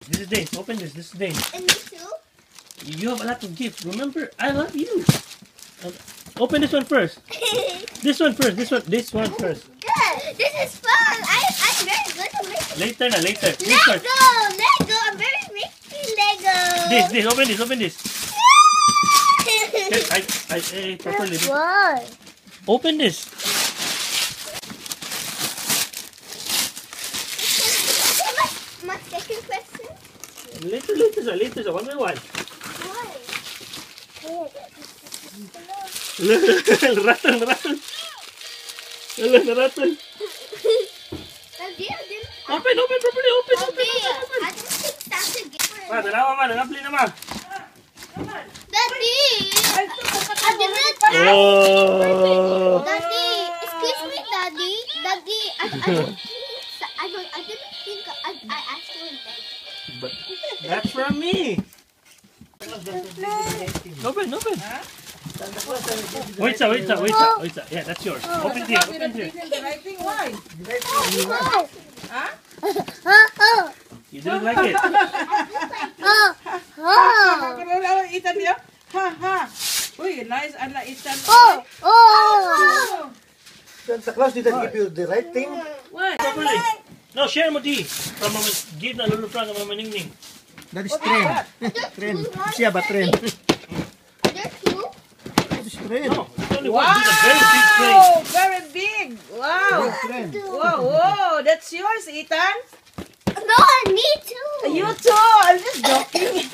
This is Dane. Open this. This is Dane. And me too? You have a lot of gifts. Remember, I love you. Open this one first. This one first. This one first. Good. This is fun. I'm very good at making Later na, later. This one. Lego. I'm very making Lego. This. Open this. I properly. What? Open this. My second question. Later. One by one. Why? Rattle. Rattle. Daddy, I didn't. Open properly. Open. I didn't think that's a gift. Ma, dalawa ma. Nangapli na ma. Daddy, I didn't. Oh. Daddy, excuse me, Daddy. Daddy, I didn't think I asked for that. But that's from me. Open. Wait, sir. Yeah, that's yours. Open here. The right thing, why? Huh? You didn't like it. Ethan, yeah? Ha. Uy, nice. I like Ethan. Santa Claus didn't give you the right thing. What? Properly. No, share mo di. Para give na lulu Frank ang Mama Ningning. That is train. Train. Siya ba train? There's two. That is train. No, it's only one. This is a very big train. Wow, very big. Wow. Train. Whoa, that's yours, Ethan? No, me too. You too. I'm just joking.